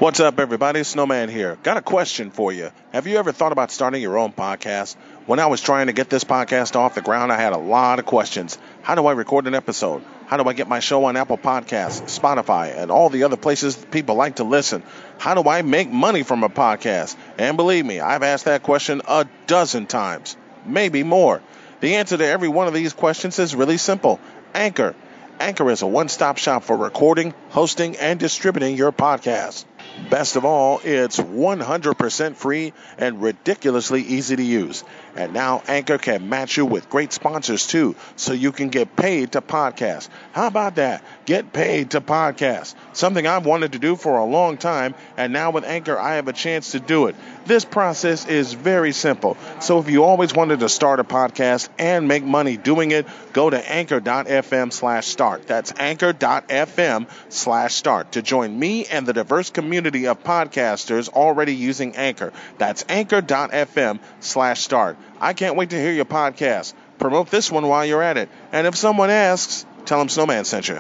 What's up, everybody? Snowman here. Got a question for you. Have you ever thought about starting your own podcast? When I was trying to get this podcast off the ground, I had a lot of questions. How do I record an episode? How do I get my show on Apple Podcasts, Spotify, and all the other places people like to listen? How do I make money from a podcast? And believe me, I've asked that question a dozen times, maybe more. The answer to every one of these questions is really simple. Anchor. Anchor is a one-stop shop for recording, hosting, and distributing your podcast. Best of all, it's 100% free and ridiculously easy to use. And now Anchor can match you with great sponsors too, so you can get paid to podcast. How about that? Get paid to podcast. Something I've wanted to do for a long time, and now with Anchor, I have a chance to do it. This process is very simple. So if you always wanted to start a podcast and make money doing it, go to anchor.fm/start. That's anchor.fm/start to join me and the diverse community of podcasters already using Anchor. That's anchor.fm/start. I can't wait to hear your podcast. Promote this one while you're at it. And if someone asks, tell them Snowman sent you.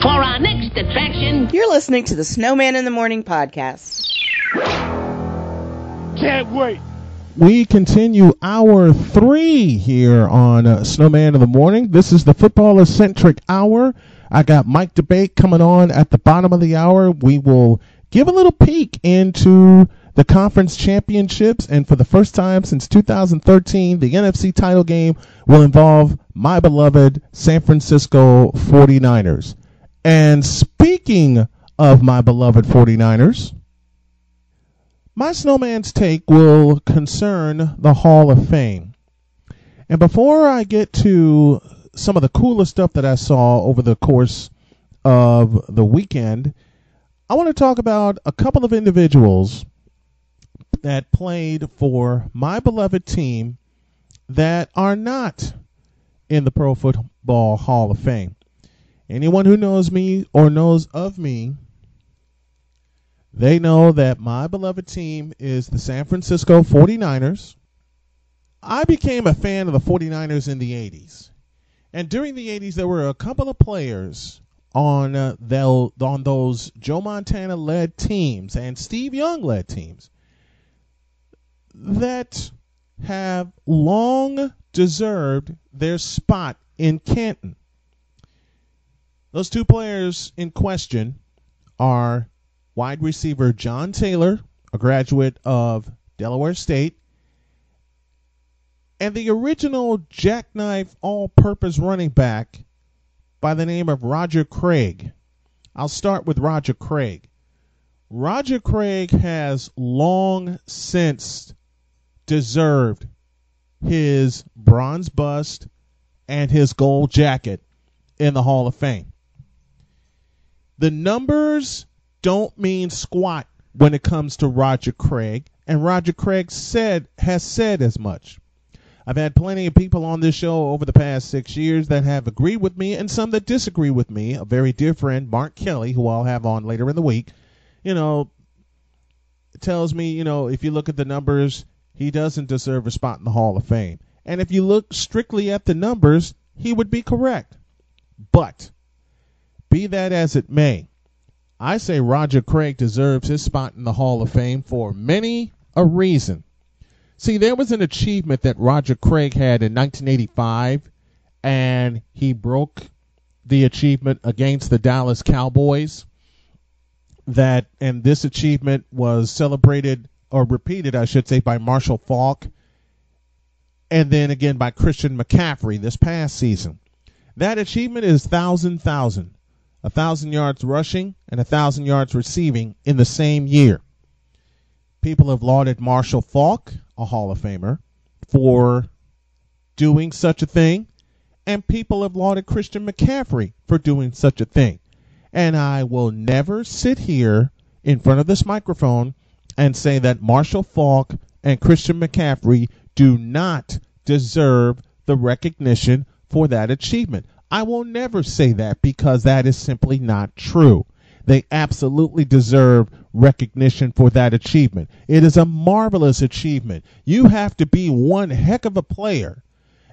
For our next attraction, you're listening to the Snowman in the Morning podcast. Can't wait. We continue hour 3 here on Snowman in the Morning. This is the football-centric hour. I got Mike Debate coming on at the bottom of the hour. We will give a little peek into the conference championships, and for the first time since 2013, the NFC title game will involve my beloved San Francisco 49ers. And speaking of my beloved 49ers, my Snowman's take will concern the Hall of Fame. And before I get to some of the coolest stuff that I saw over the course of the weekend, I want to talk about a couple of individuals that played for my beloved team that are not in the Pro Football Hall of Fame. Anyone who knows me or knows of me, they know that my beloved team is the San Francisco 49ers. I became a fan of the 49ers in the 80s. And during the 80s, there were a couple of players on those Joe Montana-led teams and Steve Young-led teams that have long deserved their spot in Canton. Those two players in question are wide receiver John Taylor, a graduate of Delaware State, and the original jackknife all-purpose running back by the name of Roger Craig. I'll start with Roger Craig. Roger Craig has long since deserved his bronze bust and his gold jacket in the Hall of Fame. The numbers don't mean squat when it comes to Roger Craig, and Roger Craig has said as much. I've had plenty of people on this show over the past 6 years that have agreed with me and some that disagree with me. A very dear friend, Mark Kelly, who I'll have on later in the week, tells me, if you look at the numbers, he doesn't deserve a spot in the Hall of Fame. And if you look strictly at the numbers, he would be correct. But be that as it may, I say Roger Craig deserves his spot in the Hall of Fame for many a reason. See, there was an achievement that Roger Craig had in 1985, and he broke the achievement against the Dallas Cowboys. And this achievement was celebrated, or repeated, I should say, by Marshall Faulk, and then again by Christian McCaffrey this past season. That achievement is 1,000 yards rushing and 1,000 yards receiving in the same year. People have lauded Marshall Faulk, a Hall of Famer, for doing such a thing, and people have lauded Christian McCaffrey for doing such a thing. And I will never sit here in front of this microphone and say that Marshall Faulk and Christian McCaffrey do not deserve the recognition for that achievement. I will never say that because that is simply not true. They absolutely deserve recognition for that achievement. It is a marvelous achievement. You have to be one heck of a player,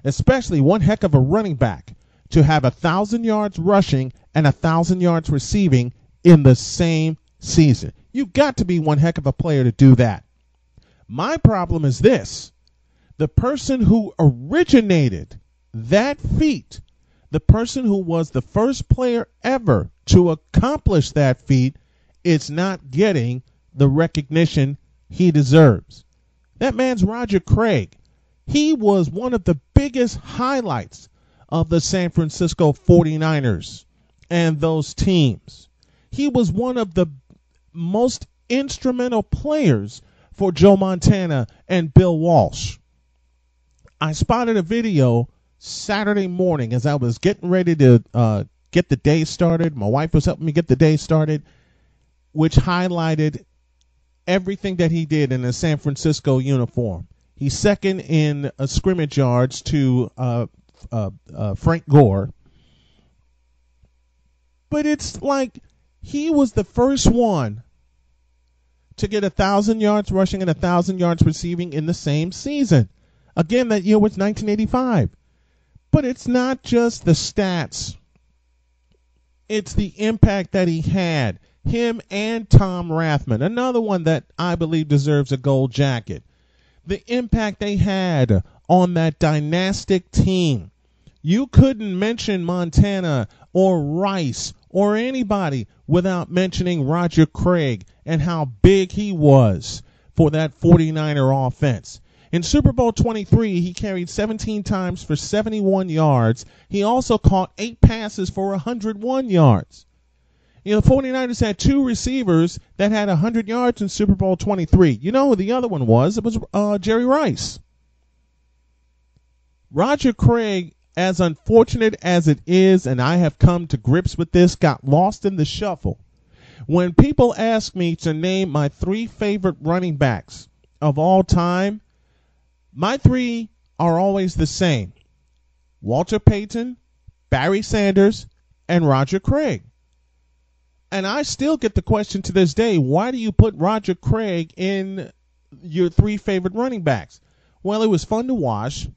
especially one heck of a running back, to have 1,000 yards rushing and 1,000 yards receiving in the same season. You've got to be one heck of a player to do that. My problem is this. The person who originated that feat, the person who was the first player ever to accomplish that feat, is not getting the recognition he deserves. That man's Roger Craig. He was one of the biggest highlights of the San Francisco 49ers and those teams. He was one of the most instrumental players for Joe Montana and Bill Walsh. I spotted a video Saturday morning as I was getting ready to get the day started. My wife was helping me get the day started, which highlighted everything that he did in a San Francisco uniform. He's second in scrimmage yards to Frank Gore. But it's like he was the first one to get 1,000 yards rushing and 1,000 yards receiving in the same season. Again, that year was 1985. But it's not just the stats. It's the impact that he had. Him and Tom Rathman, another one that I believe deserves a gold jacket. The impact they had on that dynastic team. You couldn't mention Montana or Rice or anybody without mentioning Roger Craig and how big he was for that 49er offense. In Super Bowl 23, he carried 17 times for 71 yards. He also caught 8 passes for 101 yards. You know, the 49ers had 2 receivers that had 100 yards in Super Bowl 23. You know who the other one was? It was Jerry Rice. Roger Craig, as unfortunate as it is, and I have come to grips with this, got lost in the shuffle. When people ask me to name my 3 favorite running backs of all time, my 3 are always the same. Walter Payton, Barry Sanders, and Roger Craig. And I still get the question to this day, why do you put Roger Craig in your 3 favorite running backs? Well, it was fun to watch.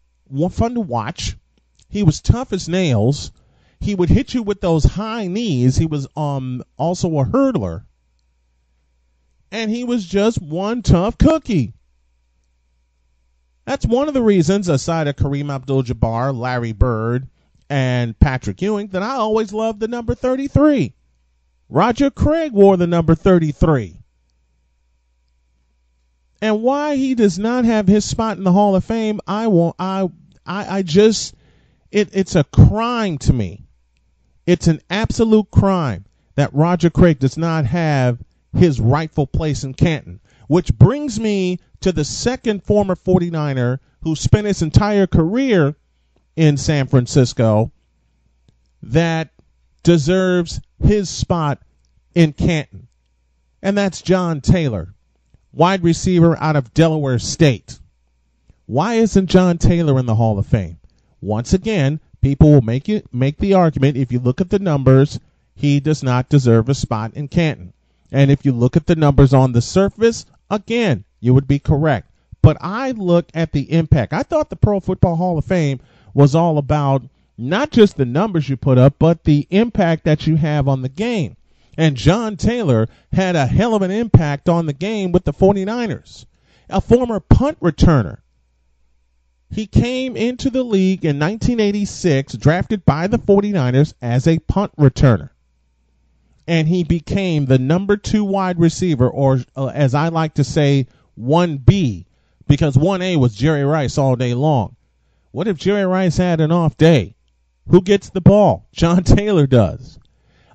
He was tough as nails. He would hit you with those high knees. He was also a hurdler. And he was just one tough cookie. That's one of the reasons, aside of Kareem Abdul-Jabbar, Larry Bird, and Patrick Ewing, that I always loved the number 33. Roger Craig wore the number 33. And why he does not have his spot in the Hall of Fame, it's a crime to me. It's an absolute crime that Roger Craig does not have his rightful place in Canton. Which brings me to the second former 49er who spent his entire career in San Francisco that deserves his spot in Canton. And that's John Taylor, wide receiver out of Delaware State. Why isn't John Taylor in the Hall of Fame? Once again, people will make the argument, if you look at the numbers, he does not deserve a spot in Canton. And if you look at the numbers on the surface, again, you would be correct. But I look at the impact. I thought the Pro Football Hall of Fame was all about not just the numbers you put up, but the impact that you have on the game. And John Taylor had a hell of an impact on the game with the 49ers. A former punt returner. He came into the league in 1986, drafted by the 49ers as a punt returner. And he became the number 2 wide receiver, or as I like to say, 1B, because 1A was Jerry Rice all day long. What if Jerry Rice had an off day? Who gets the ball? John Taylor does.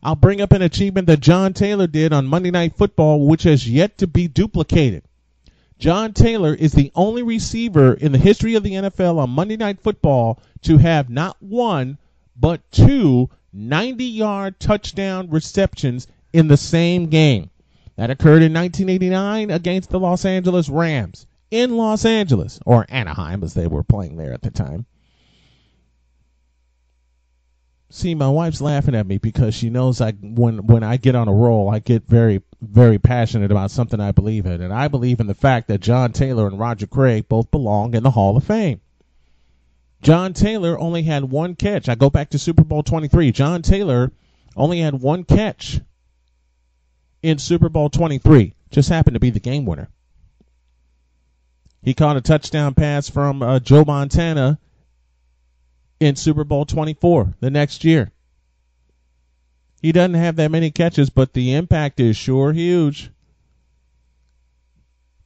I'll bring up an achievement that John Taylor did on Monday Night Football, which has yet to be duplicated. John Taylor is the only receiver in the history of the NFL on Monday Night Football to have not 1, but 2 90-yard touchdown receptions in the same game. That occurred in 1989 against the Los Angeles Rams in Los Angeles, or Anaheim as they were playing there at the time. See, my wife's laughing at me because she knows when I get on a roll, I get very, very passionate about something I believe in. And I believe in the fact that John Taylor and Roger Craig both belong in the Hall of Fame. John Taylor only had 1 catch. I go back to Super Bowl 23. John Taylor only had 1 catch in Super Bowl 23. Just happened to be the game winner. He caught a touchdown pass from Joe Montana in Super Bowl 24 the next year. He doesn't have that many catches, but the impact is sure huge.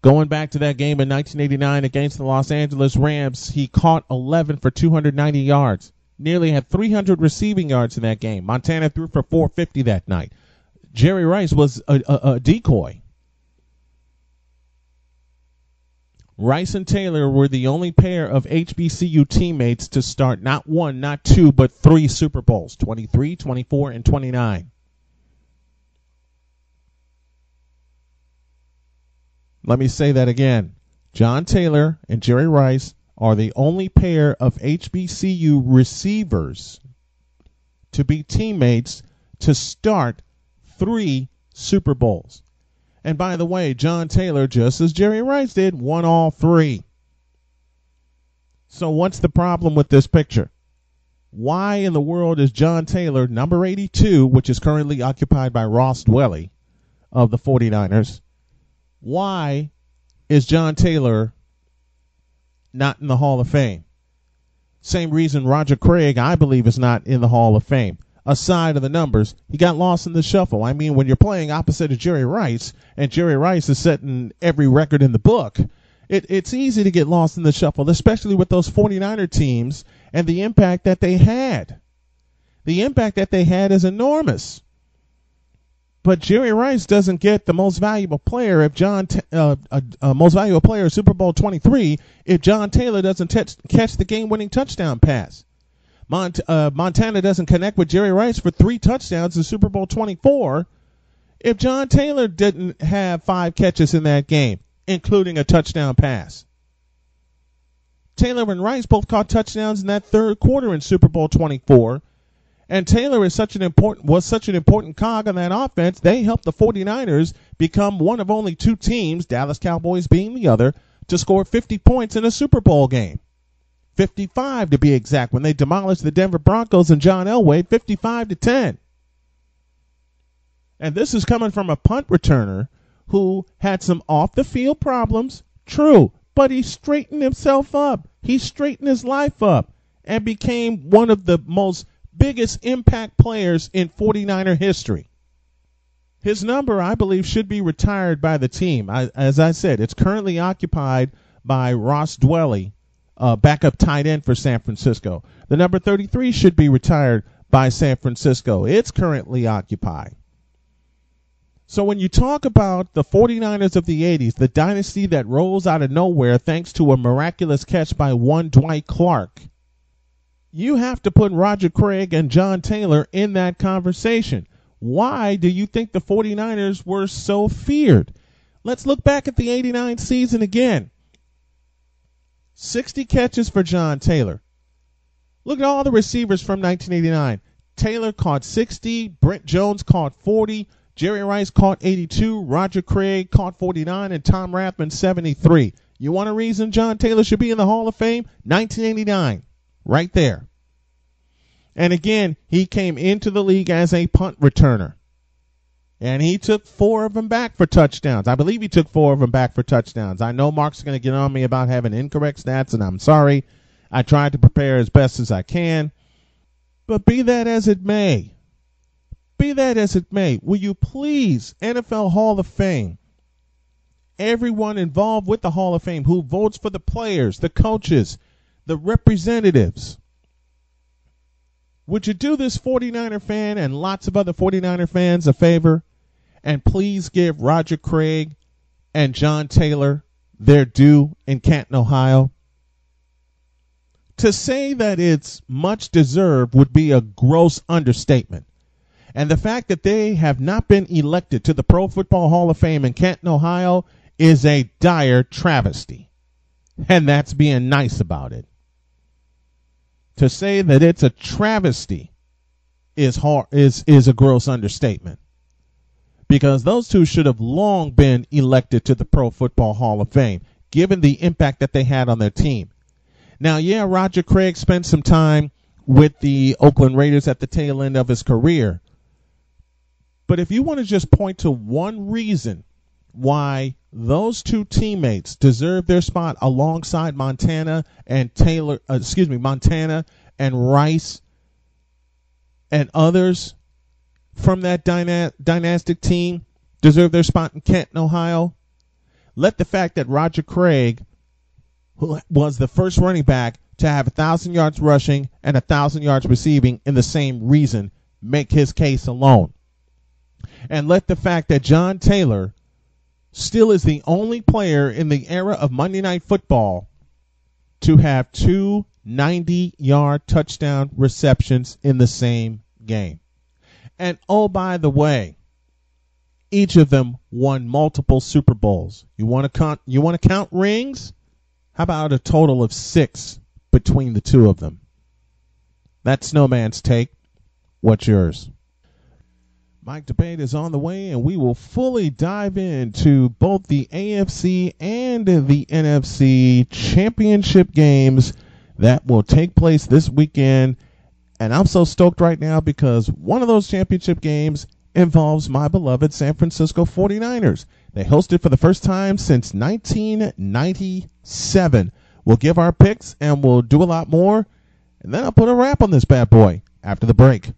Going back to that game in 1989 against the Los Angeles Rams, he caught 11 for 290 yards. Nearly had 300 receiving yards in that game. Montana threw for 450 that night. Jerry Rice was a decoy. Rice and Taylor were the only pair of HBCU teammates to start not one, not two, but 3 Super Bowls, 23, 24, and 29. Let me say that again. John Taylor and Jerry Rice are the only pair of HBCU receivers to be teammates to start 3 Super Bowls. And by the way, John Taylor, just as Jerry Rice did, won all 3. So what's the problem with this picture? Why in the world is John Taylor, number 82, which is currently occupied by Ross Dwelly of the 49ers, why is John Taylor not in the Hall of Fame? Same reason Roger Craig, I believe, is not in the Hall of Fame. Aside of the numbers, he got lost in the shuffle. I mean, when you're playing opposite of Jerry Rice, and Jerry Rice is setting every record in the book, it's easy to get lost in the shuffle, especially with those 49er teams and the impact that they had. The impact that they had is enormous. But Jerry Rice doesn't get the most valuable player if most valuable player of Super Bowl 23 if John Taylor doesn't catch the game-winning touchdown pass. Montana doesn't connect with Jerry Rice for 3 touchdowns in Super Bowl 24 if John Taylor didn't have 5 catches in that game, including a touchdown pass. Taylor and Rice both caught touchdowns in that third quarter in Super Bowl 24, and Taylor was such an important cog on that offense, they helped the 49ers become one of only 2 teams, Dallas Cowboys being the other, to score 50 points in a Super Bowl game. 55 to be exact, when they demolished the Denver Broncos and John Elway 55-10. And this is coming from a punt returner who had some off-the-field problems, true, but he straightened himself up. He straightened his life up and became one of the most biggest impact players in 49er history. His number, I believe, should be retired by the team. As I said, it's currently occupied by Ross Dwelly, backup tight end for San Francisco. The number 33 should be retired by San Francisco. It's currently occupied. So when you talk about the 49ers of the 80s, the dynasty that rose out of nowhere thanks to a miraculous catch by one Dwight Clark, you have to put Roger Craig and John Taylor in that conversation. Why do you think the 49ers were so feared? Let's look back at the 89 season again. 60 catches for John Taylor. Look at all the receivers from 1989. Taylor caught 60, Brent Jones caught 40, Jerry Rice caught 82, Roger Craig caught 49, and Tom Rathman 73. You want a reason John Taylor should be in the Hall of Fame? 1989, right there. And again, he came into the league as a punt returner. And he took 4 of them back for touchdowns. I believe he took 4 of them back for touchdowns. I know Mark's going to get on me about having incorrect stats, and I'm sorry. I tried to prepare as best as I can. But be that as it may, will you please, NFL Hall of Fame, everyone involved with the Hall of Fame who votes for the players, the coaches, the representatives, would you do this 49er fan and lots of other 49er fans a favor and please give Roger Craig and John Taylor their due in Canton, Ohio? To say that it's much deserved would be a gross understatement. And the fact that they have not been elected to the Pro Football Hall of Fame in Canton, Ohio is a dire travesty. And that's being nice about it. To say that it's a travesty is a gross understatement. Because those two should have long been elected to the Pro Football Hall of Fame, given the impact that they had on their team. Now, yeah, Roger Craig spent some time with the Oakland Raiders at the tail end of his career. But if you want to just point to one reason why those two teammates deserve their spot alongside Montana and Montana and Rice and others from that dynastic team deserve their spot in Canton, Ohio, let the fact that Roger Craig, who was the first running back to have 1,000 yards rushing and 1,000 yards receiving in the same reason, make his case alone. And let the fact that John Taylor still is the only player in the era of Monday Night Football to have two 90-yard touchdown receptions in the same game. And oh, by the way, each of them won multiple Super Bowls. You want to count rings? How about a total of 6 between the two of them? That's Snowman's take. What's yours? Mike Debate is on the way, and we will fully dive into both the AFC and the NFC championship games that will take place this weekend. And I'm so stoked right now because one of those championship games involves my beloved San Francisco 49ers. They hosted for the first time since 1997. We'll give our picks, and we'll do a lot more. And then I'll put a wrap on this bad boy after the break.